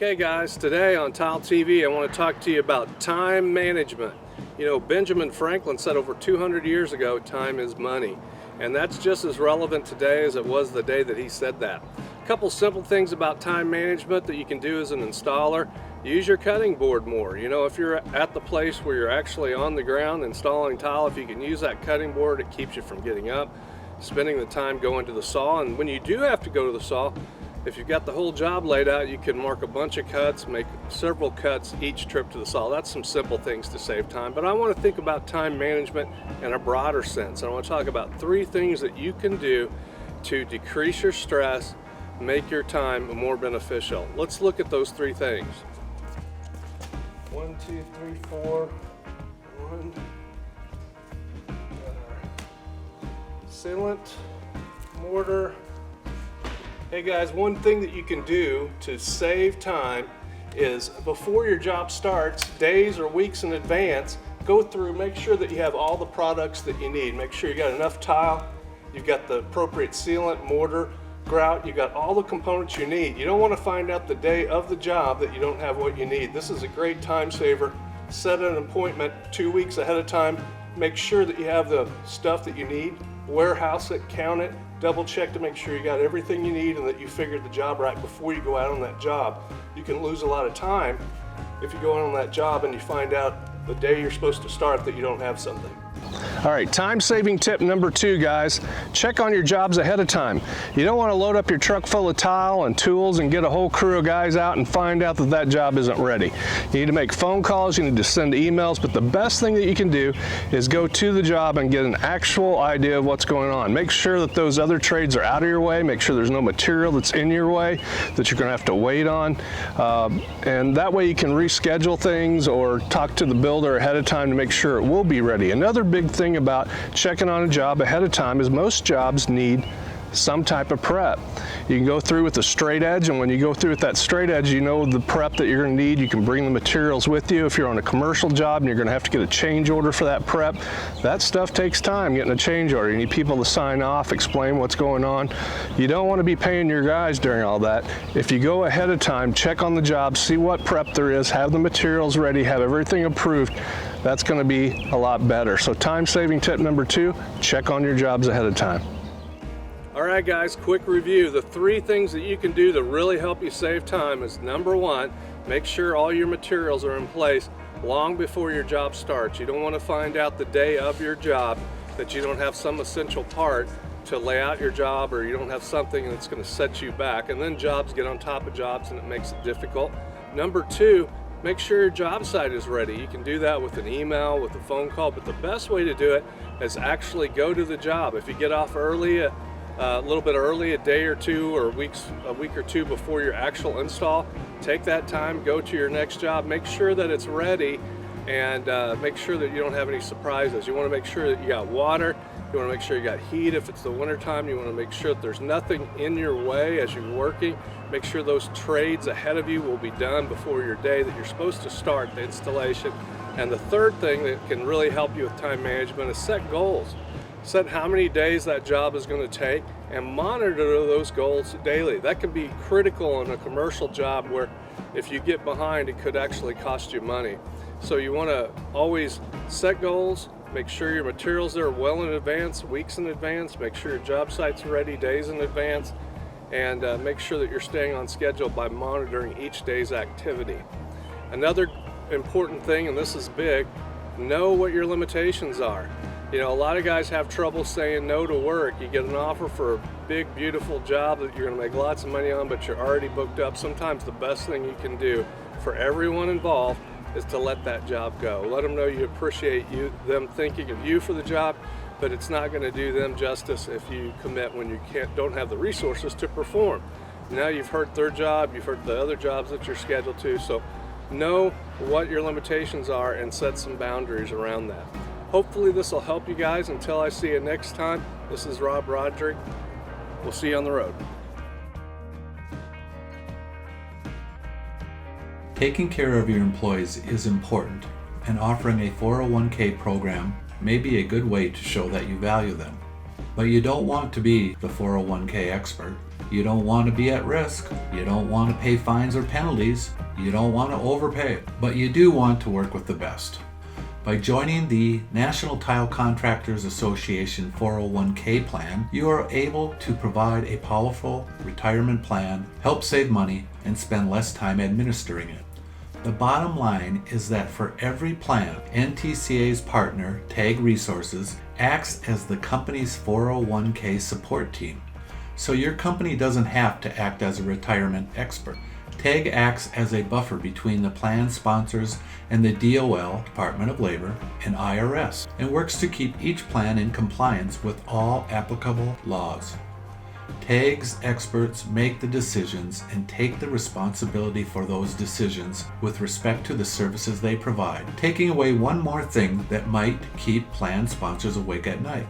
Okay guys, today on TileTV I want to talk to you about time management. You know, Benjamin Franklin said over 200 years ago, time is money. And that's just as relevant today as it was the day that he said that. A couple simple things about time management that you can do as an installer. Use your cutting board more. You know, if you're at the place where you're actually on the ground installing tile, if you can use that cutting board, it keeps you from getting up, spending the time going to the saw. And when you do have to go to the saw, if you've got the whole job laid out, you can mark a bunch of cuts, make several cuts each trip to the saw. That's some simple things to save time. But I want to think about time management in a broader sense. I want to talk about 3 things that you can do to decrease your stress, make your time more beneficial. Let's look at those 3 things. 1, 2, 3, 4. 1. Sealant, mortar. Hey guys, one thing that you can do to save time is before your job starts, days or weeks in advance, go through, make sure that you have all the products that you need. Make sure you got enough tile, you've got the appropriate sealant, mortar, grout, you've got all the components you need. You don't want to find out the day of the job that you don't have what you need. This is a great time saver. Set an appointment 2 weeks ahead of time. Make sure that you have the stuff that you need. Warehouse it, count it, double check to make sure you got everything you need and that you figured the job right before you go out on that job. You can lose a lot of time if you go out on that job and you find out the day you're supposed to start that you don't have something. All right, time-saving tip number 2, guys. Check on your jobs ahead of time. You don't want to load up your truck full of tile and tools and get a whole crew of guys out and find out that that job isn't ready. You need to make phone calls, you need to send emails, but the best thing that you can do is go to the job and get an actual idea of what's going on. Make sure that those other trades are out of your way. Make sure there's no material that's in your way that you're going to have to wait on. And that way you can reschedule things or talk to the builder ahead of time to make sure it will be ready. Another big thing about checking on a job ahead of time is most jobs need some type of prep. You can go through with a straight edge, and when you go through with that straight edge, you know the prep that you're going to need. You can bring the materials with you. If you're on a commercial job and you're going to have to get a change order for that prep, that stuff takes time, getting a change order. You need people to sign off, explain what's going on. You don't want to be paying your guys during all that. If you go ahead of time, check on the job, see what prep there is, have the materials ready, have everything approved, that's going to be a lot better. So time-saving tip number 2, check on your jobs ahead of time. All right guys, quick review. The 3 things that you can do to really help you save time is number 1, make sure all your materials are in place long before your job starts. You don't want to find out the day of your job that you don't have some essential part to lay out your job, or you don't have something that's going to set you back, and then jobs get on top of jobs and it makes it difficult. Number 2, make sure your job site is ready. You can do that with an email, with a phone call, but the best way to do it is actually go to the job. If you get off early, a little bit early, a day or 2 or a week or 2 before your actual install, take that time, go to your next job, make sure that it's ready, and make sure that you don't have any surprises. You want to make sure that you got water, you want to make sure you got heat. If it's the winter time, you want to make sure that there's nothing in your way as you're working. Make sure those trades ahead of you will be done before your day that you're supposed to start the installation. And the third thing that can really help you with time management is set goals. Set how many days that job is going to take and monitor those goals daily. That can be critical in a commercial job where if you get behind, it could actually cost you money. So you want to always set goals, make sure your materials are well in advance, weeks in advance, make sure your job site's ready days in advance, and make sure that you're staying on schedule by monitoring each day's activity. Another important thing, and this is big, know what your limitations are. You know, a lot of guys have trouble saying no to work. You get an offer for a big, beautiful job that you're going to make lots of money on, but you're already booked up. Sometimes the best thing you can do for everyone involved is to let that job go. Let them know you appreciate them thinking of you for the job, but it's not going to do them justice if you commit when you don't have the resources to perform. Now you've hurt their job, you've hurt the other jobs that you're scheduled to, so know what your limitations are and set some boundaries around that. Hopefully this will help you guys. Until I see you next time, this is Rob Roderick. We'll see you on the road. Taking care of your employees is important, and offering a 401k program may be a good way to show that you value them. But you don't want to be the 401k expert. You don't want to be at risk. You don't want to pay fines or penalties. You don't want to overpay. But you do want to work with the best. By joining the National Tile Contractors Association 401k plan, you are able to provide a powerful retirement plan, help save money, and spend less time administering it. The bottom line is that for every plan, NTCA's partner, TAG Resources, acts as the company's 401k support team. So your company doesn't have to act as a retirement expert. TAG acts as a buffer between the plan sponsors and the DOL, Department of Labor, and IRS, and works to keep each plan in compliance with all applicable laws. TAG's experts make the decisions and take the responsibility for those decisions with respect to the services they provide, taking away one more thing that might keep plan sponsors awake at night.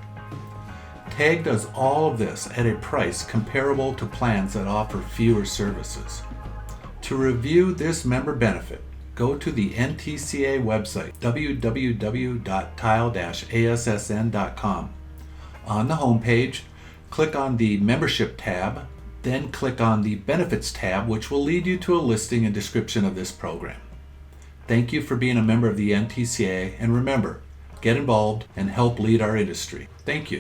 TAG does all of this at a price comparable to plans that offer fewer services. To review this member benefit, go to the NTCA website, www.tile-assn.com. On the homepage, click on the Membership tab, then click on the Benefits tab, which will lead you to a listing and description of this program. Thank you for being a member of the NTCA, and remember, get involved and help lead our industry. Thank you.